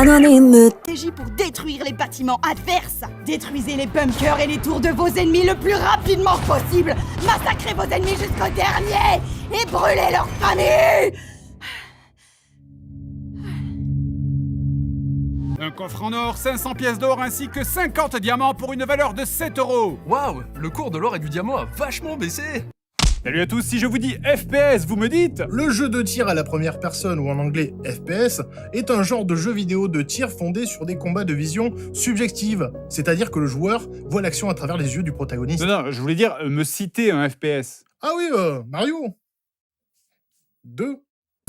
Stratégie pour détruire les bâtiments adverses. Détruisez les bunkers et les tours de vos ennemis le plus rapidement possible. Massacrez vos ennemis jusqu'au dernier et brûlez leurs familles. Un coffre en or, 500 pièces d'or ainsi que 50 diamants pour une valeur de 7 €. Waouh, le cours de l'or et du diamant a vachement baissé. Salut à tous, si je vous dis FPS, vous me dites? Le jeu de tir à la première personne, ou en anglais FPS, est un genre de jeu vidéo de tir fondé sur des combats de vision subjective, c'est-à-dire que le joueur voit l'action à travers les yeux du protagoniste. Non, je voulais dire me citer un FPS. Ah oui, Mario 2.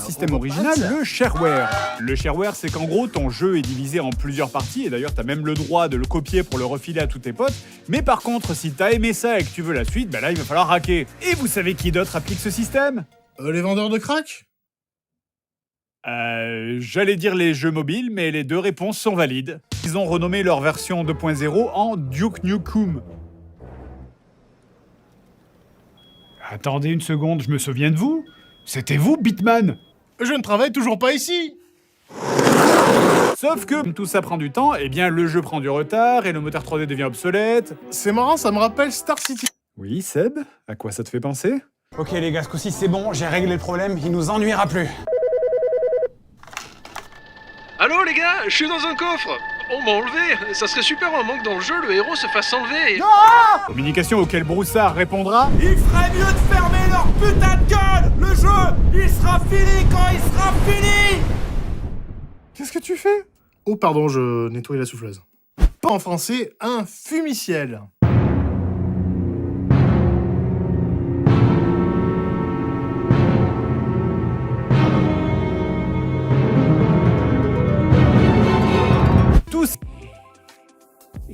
Système original, le shareware. Le shareware, c'est qu'en gros, ton jeu est divisé en plusieurs parties, et d'ailleurs, t'as même le droit de le copier pour le refiler à tous tes potes. Mais par contre, si t'as aimé ça et que tu veux la suite, bah là, il va falloir hacker. Et vous savez qui d'autre applique ce système? Les vendeurs de crack? J'allais dire les jeux mobiles, mais les deux réponses sont valides. Ils ont renommé leur version 2.0 en Duke Nukem. Attendez une seconde, je me souviens de vous? C'était vous, Bitman? Je ne travaille toujours pas ici. Sauf que tout ça prend du temps, et bien le jeu prend du retard, et le moteur 3D devient obsolète. C'est marrant, ça me rappelle Star City. Oui, Seb? À quoi ça te fait penser? Ok les gars, ce coup-ci c'est bon, j'ai réglé le problème, il nous ennuiera plus. Allô les gars, je suis dans un coffre. On m'a enlevé. Ça serait super un moment que dans le jeu, le héros se fasse enlever. Communication auquel Broussard répondra. Il ferait mieux de fermer leur putain de gueule. Le jeu, il sera fini quand il sera fini. Qu'est-ce que tu fais? Oh pardon, je nettoie la souffleuse. Pas en français, un fumiciel.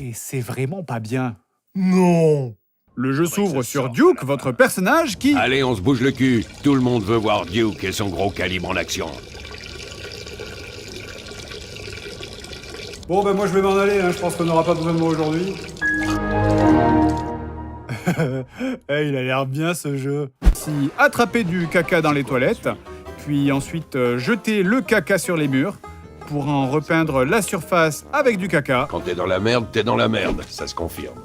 Et c'est vraiment pas bien. Non. Le jeu s'ouvre sur Duke, votre personnage qui... Allez, on se bouge le cul. Tout le monde veut voir Duke et son gros calibre en action. Bon, bah moi je vais m'en aller, hein. Je pense qu'on n'aura pas besoin de moi aujourd'hui. Hey, il a l'air bien ce jeu. Si attraper du caca dans les toilettes, puis ensuite jeter le caca sur les murs, pour en repeindre la surface avec du caca. Quand t'es dans la merde, ça se confirme.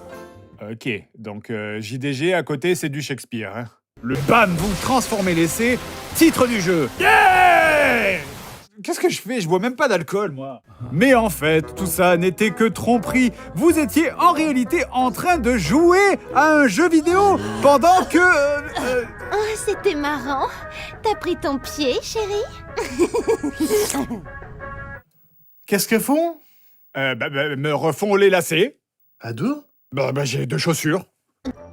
Ok, donc JDG à côté, c'est du Shakespeare. Hein. Le BAM, vous transformez l'essai, titre du jeu. Yeah! Qu'est-ce que je fais? Je bois même pas d'alcool, moi. Mais en fait, tout ça n'était que tromperie. Vous étiez en réalité en train de jouer à un jeu vidéo pendant que... Oh, c'était marrant. T'as pris ton pied, chérie? Qu'est-ce qu'elles font? Me refont les lacets. À deux? J'ai deux chaussures.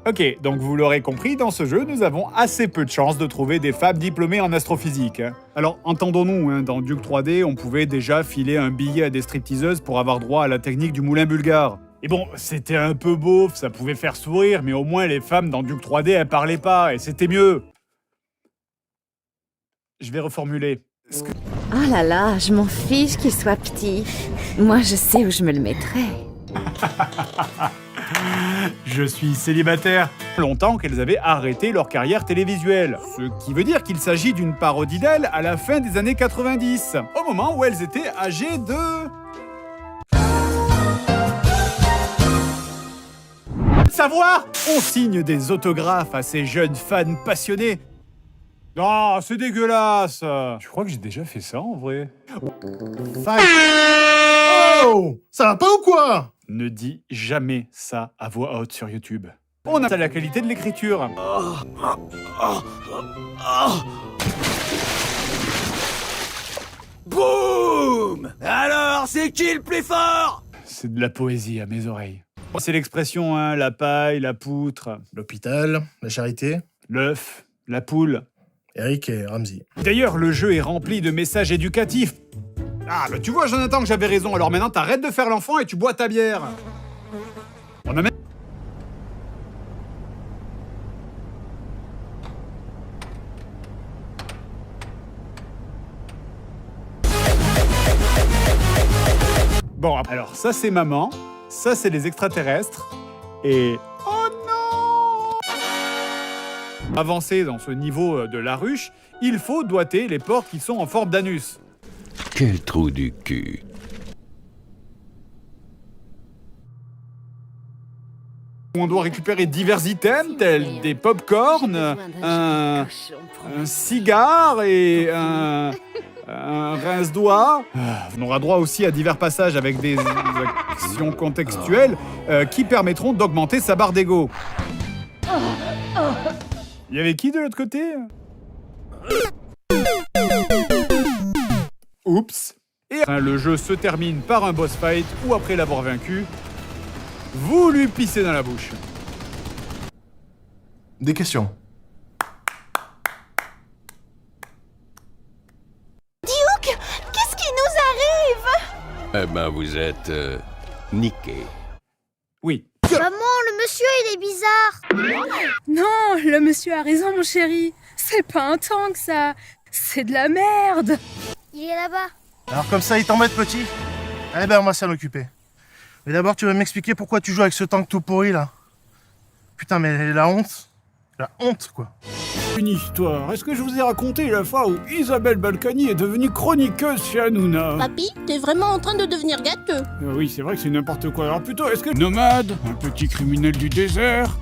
Ok, donc vous l'aurez compris, dans ce jeu, nous avons assez peu de chances de trouver des femmes diplômées en astrophysique. Hein. Alors, entendons-nous, hein, dans Duke 3D, on pouvait déjà filer un billet à des stripteaseuses pour avoir droit à la technique du moulin bulgare. Et bon, c'était un peu beauf, ça pouvait faire sourire, mais au moins les femmes dans Duke 3D, elles parlaient pas, et c'était mieux. Je vais reformuler. Oh là là, je m'en fiche qu'il soit petit. Moi, je sais où je me le mettrais. Je suis célibataire. Longtemps qu'elles avaient arrêté leur carrière télévisuelle. Ce qui veut dire qu'il s'agit d'une parodie d'elles à la fin des années 90, au moment où elles étaient âgées de... Savoir! On signe des autographes à ces jeunes fans passionnés. Oh, c'est dégueulasse! Je crois que j'ai déjà fait ça en vrai. Oh! Ça va pas ou quoi? Ne dis jamais ça à voix haute sur YouTube. On a la qualité de l'écriture. Boum! Alors, c'est qui le plus fort? C'est de la poésie à mes oreilles. C'est l'expression, hein, la paille, la poutre, L'hôpital, la charité, l'œuf, la poule. Eric et Ramsey. D'ailleurs, le jeu est rempli de messages éducatifs. Ah, bah tu vois, Jonathan, que j'avais raison. Alors maintenant, t'arrêtes de faire l'enfant et tu bois ta bière. On a même... Bon, alors ça c'est maman, ça c'est les extraterrestres, et... Oh non! Avancer dans ce niveau de la ruche, il faut doigter les porcs qui sont en forme d'anus. Quel trou du cul. où on doit récupérer divers items tels des pop-corn, un cigare et un rince-doigt. On aura droit aussi à divers passages avec des actions contextuelles qui permettront d'augmenter sa barre d'ego. Il y avait qui de l'autre côté? Oups. Et le jeu se termine par un boss fight où après l'avoir vaincu, vous lui pissez dans la bouche. Des questions. Duke, qu'est-ce qui nous arrive? Eh ben, vous êtes... niqué. Oui. Maman, le monsieur, il est bizarre. Non, le monsieur a raison, mon chéri. C'est pas un tank, ça. C'est de la merde. Il est là-bas. Alors comme ça, il t'embête, petit? Eh ben, on va s'en occuper. Mais d'abord, tu vas m'expliquer pourquoi tu joues avec ce tank tout pourri, là. Putain, mais la honte. La honte, quoi. Une histoire. Est-ce que je vous ai raconté la fois où Isabelle Balkany est devenue chroniqueuse chez Hanouna? Papy, t'es vraiment en train de devenir gâteux. Oui, c'est vrai que c'est n'importe quoi. Alors plutôt, est-ce que... Nomade, un petit criminel du désert.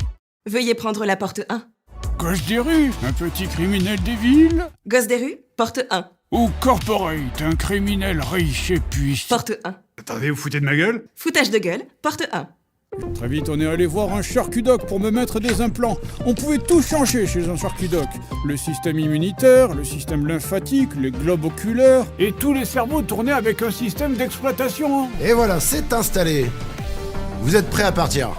Veuillez prendre la porte 1. Coche des rues, un petit criminel des villes. Gosse des rues, porte 1. Ou Corporate, un criminel riche et puissant. Porte 1. Attendez, vous foutez de ma gueule? Foutage de gueule, porte 1. Très vite, on est allé voir un charcudoc pour me mettre des implants. On pouvait tout changer chez un charcudoc. Le système immunitaire, le système lymphatique, les globes oculaires, et tous les cerveaux tournaient avec un système d'exploitation. Et voilà, c'est installé. Vous êtes prêts à partir?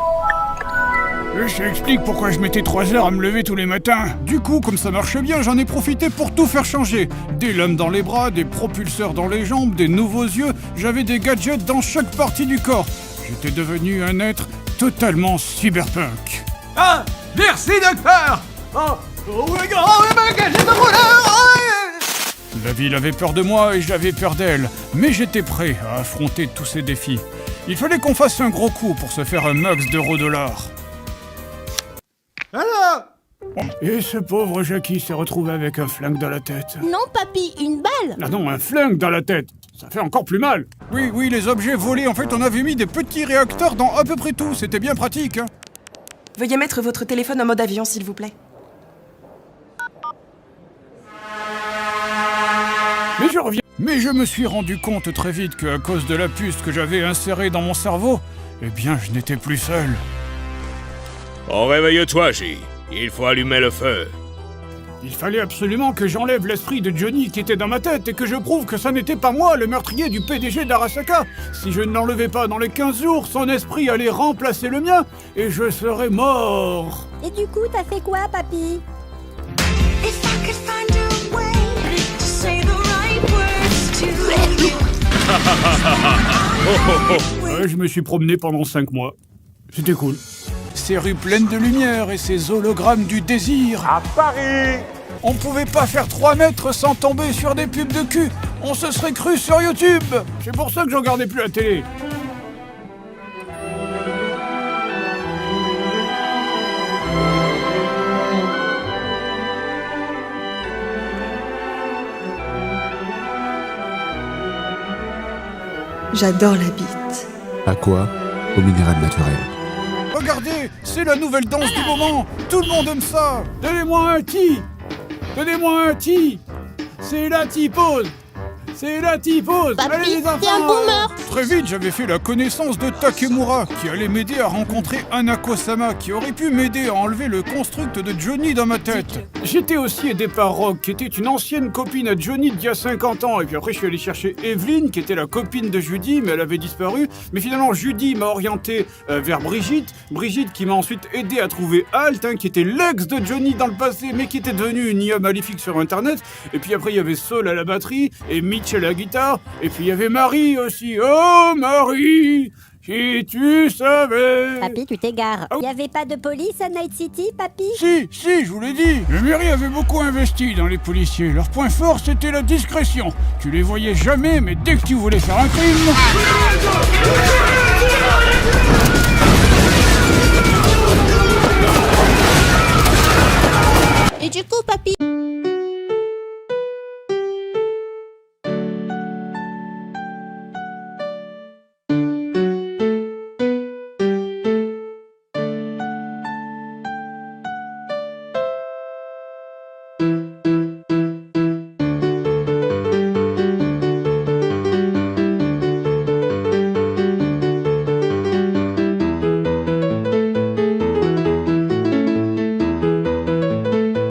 Ça explique pourquoi je mettais 3 heures à me lever tous les matins. Du coup, comme ça marche bien, j'en ai profité pour tout faire changer. Des lames dans les bras, des propulseurs dans les jambes, des nouveaux yeux. J'avais des gadgets dans chaque partie du corps. J'étais devenu un être totalement cyberpunk. Ah, merci, docteur. La ville avait peur de moi et j'avais peur d'elle. Mais j'étais prêt à affronter tous ces défis. Il fallait qu'on fasse un gros coup pour se faire un max d'euros-dollars. Alors? Et ce pauvre Jackie s'est retrouvé avec un flingue dans la tête. Non, papy, une balle. Ah non, un flingue dans la tête. Ça fait encore plus mal. Oui, les objets volés, en fait, on avait mis des petits réacteurs dans à peu près tout. C'était bien pratique. Hein. Veuillez mettre votre téléphone en mode avion, s'il vous plaît. Mais je me suis rendu compte très vite qu'à cause de la puce que j'avais insérée dans mon cerveau, eh bien, je n'étais plus seul. Oh, réveille-toi, J. Il faut allumer le feu. Il fallait absolument que j'enlève l'esprit de Johnny qui était dans ma tête et que je prouve que ça n'était pas moi, le meurtrier du PDG d'Arasaka. Si je ne l'enlevais pas dans les 15 jours, son esprit allait remplacer le mien et je serais mort. Et du coup, t'as fait quoi, papy? Je me suis promené pendant 5 mois. C'était cool. Ces rues pleines de lumière et ces hologrammes du désir. À Paris. On pouvait pas faire 3 mètres sans tomber sur des pubs de cul. On se serait cru sur YouTube. C'est pour ça que je regardais plus la télé. J'adore la bite. À quoi? Au minéral naturel. Regardez, c'est la nouvelle danse du moment. Tout le monde aime ça. Donnez-moi un ti. Donnez-moi un ti. C'est la ti-pose. C'est la ti-pose. Papy, allez les enfants. t'es un boomer. Très vite, j'avais fait la connaissance de Takemura, qui allait m'aider à rencontrer Hanako-sama, qui aurait pu m'aider à enlever le construct de Johnny dans ma tête. J'étais aussi aidé par Rock, qui était une ancienne copine à Johnny d'il y a 50 ans. Et puis après, je suis allé chercher Evelyn, qui était la copine de Judy, mais elle avait disparu. Mais finalement, Judy m'a orienté vers Brigitte. Brigitte qui m'a ensuite aidé à trouver Alt, qui était l'ex de Johnny dans le passé, mais qui était devenu une IA maléfique sur Internet. Et puis après, il y avait Saul à la batterie, et Mitch à la guitare. Et puis il y avait Marie aussi. Oh Marie, si tu savais. Papy, tu t'égares. Y avait pas de police à Night City, papy? Si, je vous l'ai dit. La mairie avait beaucoup investi dans les policiers. Leur point fort, c'était la discrétion. Tu les voyais jamais, mais dès que tu voulais faire un crime...